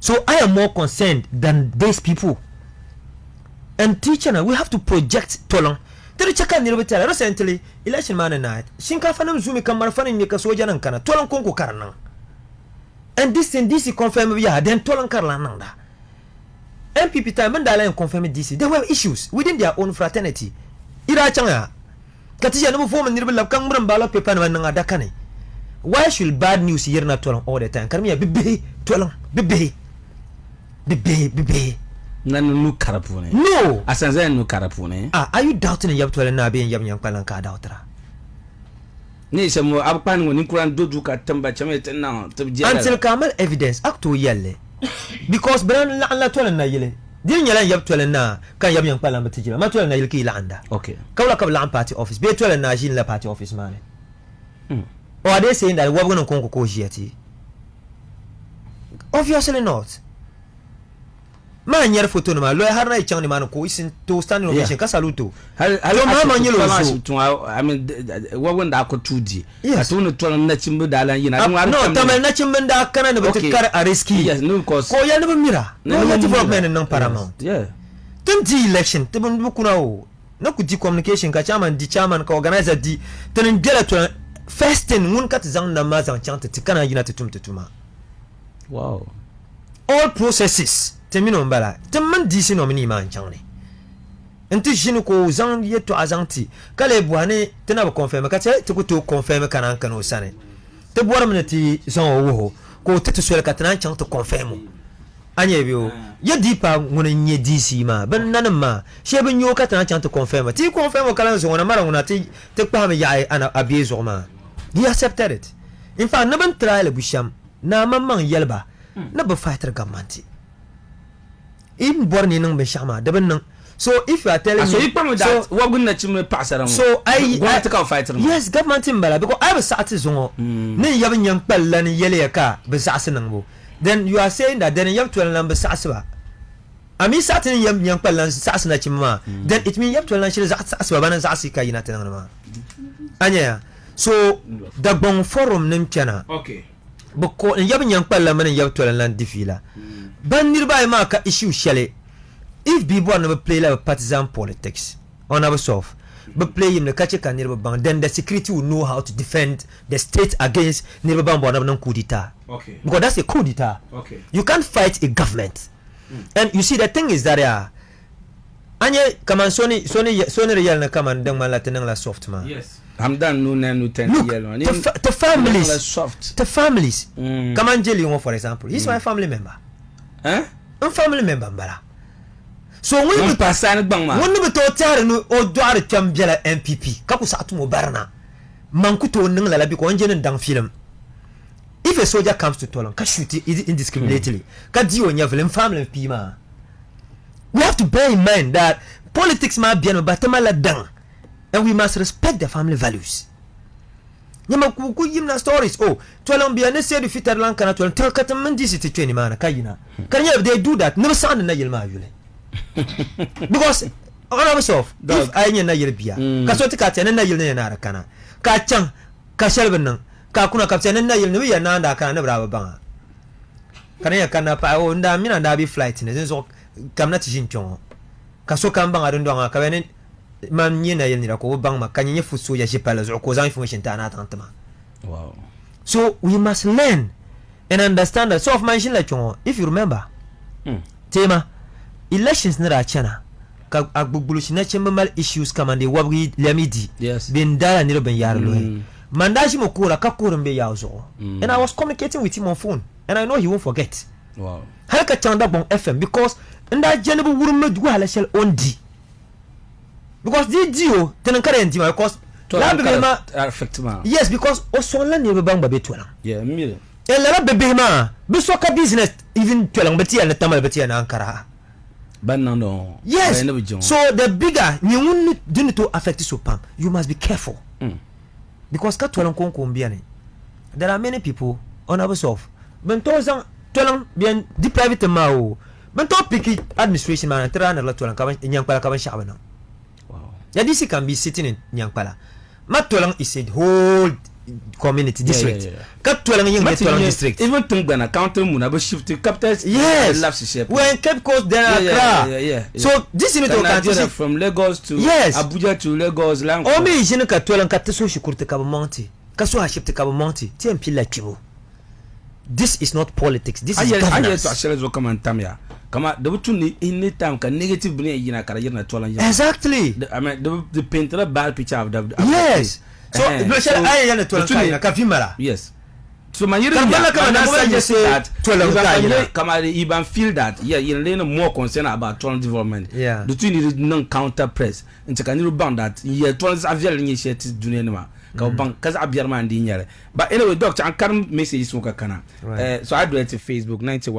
So I am more concerned than these people. And teacher, we have to project Tolon. Tell check out the recently election man and night. Shinka fanam zumi kamar fanim yaka soja nan kana Tolon konko karnan. And this thing this confirm yeah then Tolon karlan nanda. NPP time mandala and confirm this. There were issues within their own fraternity. Ira changa. Katisha no form and nirabla kangram bala pepa na nanga dakane. Why should bad news hear na Tolon all the time? Karmiya bibi Tolon bibi. Nanu karapune. No. Asanza no karapune. Are you doubting yab Tolon na be yab yang palan ka doubtra? Ni samo apan woni kuran dodu ka tamba chame na until kamal evidence acto yelle. Because bran la Tolon na yele. Din yala yab Tolon na kan yab yang palan batijila. Ma Tolon na yele ki la anda. Okay. Kawla kabla party office. Be Tolon na jin la party office man. Or are they saying that we're going to conquer Kojiati? Obviously not. Man, you're photo, my lawyer, Harry Chani man, who is to stand ovation, Casaluto. Hello, Mamma, I mean, what when I could 2G? Yes, I don't know to Nachimba, you know, no, Taman Nachimanda can never take a risky. Yes, no, cause oh, you never mirror. No, development and non paramount. Yeah. Then the election, the Bukuna, no good communication, Kachaman, the chairman, organizer, the then get to first thing, one cut zang na mazan chante tikana united tuma. Wow. All processes. Temino mbala. Teman disi no mini man changni. Enti jinu ko zang yeto azanti. Kale buane tena ba confirm ka te to confirm kana kan osane. Te buara meneti zan wo ko tetu swele ka tena chang to confirm. Anye bio. Ye dipa ngone nye disi ma. Ben nanama. Shebe nyo ka tena chang to confirm. Ti confirm kala zo na mara ngona te pa me ya ana abiezo ma. He accepted it. In fact, naban trial busham na mamman yelba na ba fighter government. In born in Beshama, so if you are telling so me, you promise that what good na chimney pass around. So I want to come fight. Yes, government in Bala because I was satisfied. Ne yabin yang pelan yele ka besasenangbo. Then you are saying that then you have to learn besaswa. I mean certain yang pelan sasna chimma. Then it means you have to learn saswa bana sasika yina tenangma. Anya. So the bon forum nim chana. Okay. Boko yabin yang pelan man yab to learn difila. Ban nearby mark issue shelley. If people never play like partisan politics on our soft, but play in the catcher can never ban, then the security will know how to defend the state against never ban one coup d'etat. Okay. Because that's a coup d'etat. Okay. You can't fight a government. And you see the thing is that Anya Kaman Sony real na Kaman dang malatenang la soft man. Yes. I'm done no 10 yellow. The families soft. The families. Kaman Jelly for example. He's my family member. Huh? A family member mbala. So when we pass an bangma. When we to tell no o doare chambiela NPP. Kaku sa atu mo barna. Mankuto nang la bi ko njene dang film. If a soldier comes to Tolon, can shoot it indiscriminately. Can do on your family pima. We have to bear in mind that politics might be an batamala dang. And we must respect the family values. Nyama kuku yimna stories. Oh, Tolon be necessary fit Atlanta kana Tolon tell kataman this is a mana kayina. Can you if they do that? Never sound na yelma yule. Because all of us off. If I na yelbia. Kasoti katena na yelne na kana. Ka chang ka shelbenang ka kuna kaptena na yelne wi na nda kana brava banga. Kana ya kana pa o nda mina nda bi flight ne so kamna tishin chong. Kaso kambanga ndo ka benen man yena yelni ko bang ma kanye fuso ya jepala zo ko zan information ta na tantama. Wow. So we must learn and understand that so of mention like if you remember tema elections na chana ka agbugulushi na chemmal issues kama de wabri lemidi yes bin dala ni ben yar lo mandaji mo kura ka kurum be yazo and I was communicating with him on phone and I know he won't forget. Wow. Halka chanda bon FM because nda jenebu wurum du hala shel ondi because the deal tenan current because yes because osola ni be bang ba betwala yeah me ela bebe ma be soka business even twalang betia na tamal betia na ankara no yes so the bigger you won't do to affect so pam you must be careful because ka twalang konko mbiane there are many people on our soft ben tozang twalang bien di private mao ben to piki administration man tra na la twalang ka nyang pala ka ban shabana. Ya this can be sitting in Nyankpala. Matolang is a whole community district kap Tolon yin get Tolon district even Tungana county mun abo shift capital when Cape Coast there Accra so this is not from Lagos to Abuja to Lagos land o me jin ka Tolon ka teso shikurte ka monti ka so ha shift ka monti TMP la kibo. This is not politics, this is governance. Kama the in time can negative bring in career Tolon. Exactly. I mean the painted a bad picture of the yes. So I am Tolon. Yes. So my that Tolon even feel that you're more concerned about Tolon development. Yeah. The two need non-counter press. And can you bound that Tolon's available initiative do because I be a man. But anyway, doctor, I can't message you. So I do it to Facebook 91.